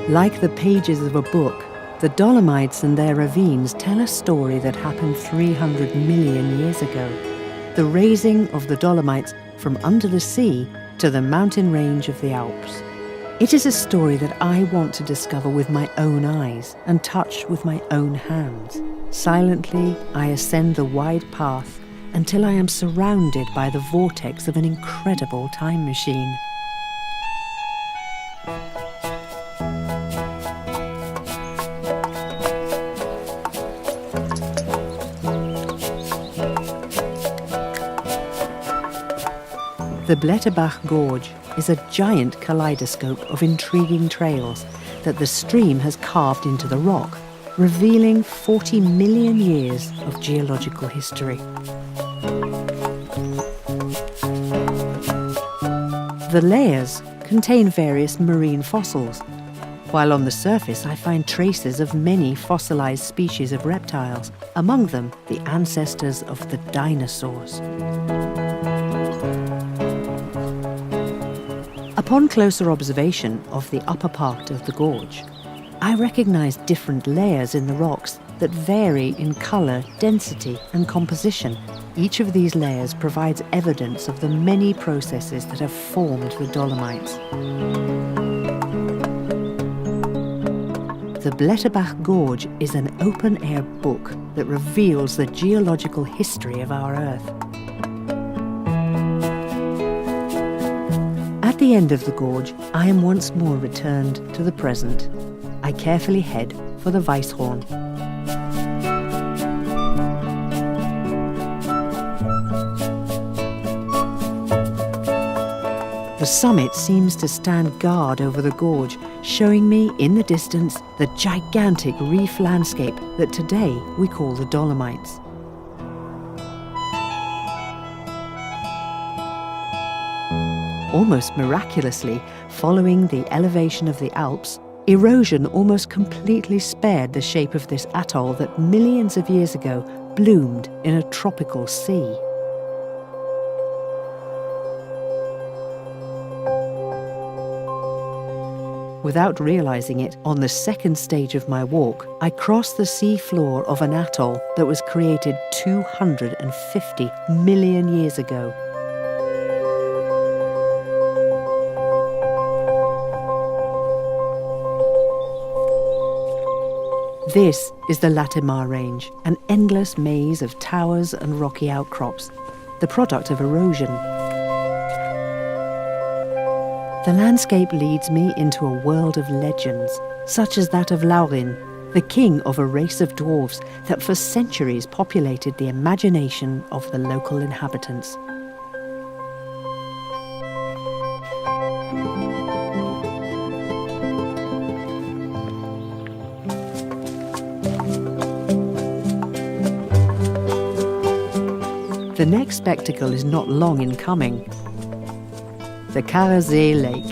Like the pages of a book, the Dolomites and their ravines tell a story that happened 300 million years ago. The raising of the Dolomites from under the sea to the mountain range of the Alps. It is a story that I want to discover with my own eyes and touch with my own hands. Silently, I ascend the wide path until I am surrounded by the vortex of an incredible time machine. The Blätterbach Gorge is a giant kaleidoscope of intriguing trails that the stream has carved into the rock, revealing 40 million years of geological history. The layers contain various marine fossils, while on the surface I find traces of many fossilized species of reptiles, among them the ancestors of the dinosaurs. Upon closer observation of the upper part of the gorge, I recognize different layers in the rocks that vary in color, density, and composition. Each of these layers provides evidence of the many processes that have formed the Dolomites. The Blätterbach Gorge is an open-air book that reveals the geological history of our Earth. At the end of the gorge, I am once more returned to the present. I carefully head for the Weisshorn. The summit seems to stand guard over the gorge, showing me in the distance the gigantic reef landscape that today we call the Dolomites. Almost miraculously, following the elevation of the Alps, erosion almost completely spared the shape of this atoll that millions of years ago bloomed in a tropical sea. Without realizing it, on the second stage of my walk, I crossed the sea floor of an atoll that was created 250 million years ago. This is the Latimar Range, an endless maze of towers and rocky outcrops, the product of erosion. The landscape leads me into a world of legends, such as that of Laurin, the king of a race of dwarves that for centuries populated the imagination of the local inhabitants. The next spectacle is not long in coming. The Karasee Lake.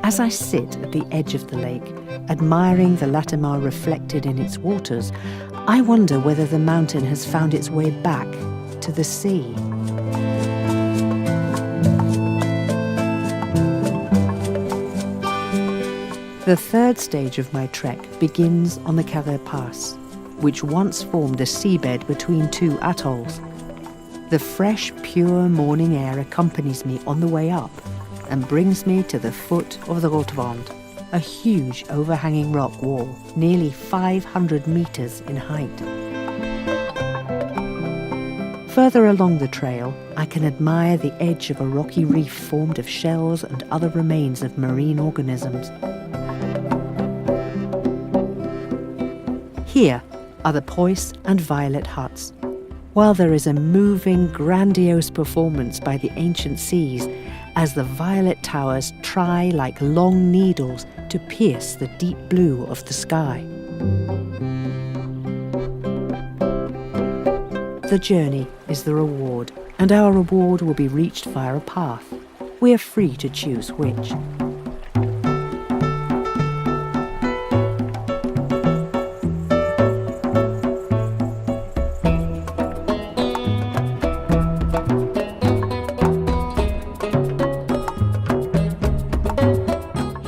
As I sit at the edge of the lake, admiring the Latimar reflected in its waters, I wonder whether the mountain has found its way back to the sea. The third stage of my trek begins on the Karasee Pass, which once formed a seabed between two atolls. The fresh, pure morning air accompanies me on the way up and brings me to the foot of the Rotwand, a huge overhanging rock wall, nearly 500 meters in height. Further along the trail, I can admire the edge of a rocky reef formed of shells and other remains of marine organisms. Here are the Preuss and Violet huts, while there is a moving, grandiose performance by the ancient seas as the violet towers try like long needles to pierce the deep blue of the sky. The journey is the reward, and our reward will be reached via a path. We are free to choose which.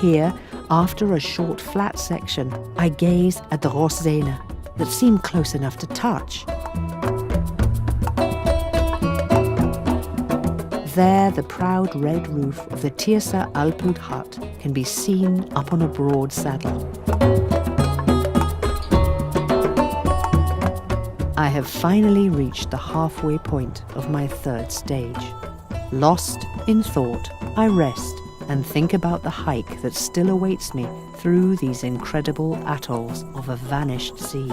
Here, after a short flat section, I gaze at the Gröden that seem close enough to touch. There, the proud red roof of the Tirsa Alpud hut can be seen up on a broad saddle. I have finally reached the halfway point of my third stage. Lost in thought, I rest and think about the hike that still awaits me through these incredible atolls of a vanished sea.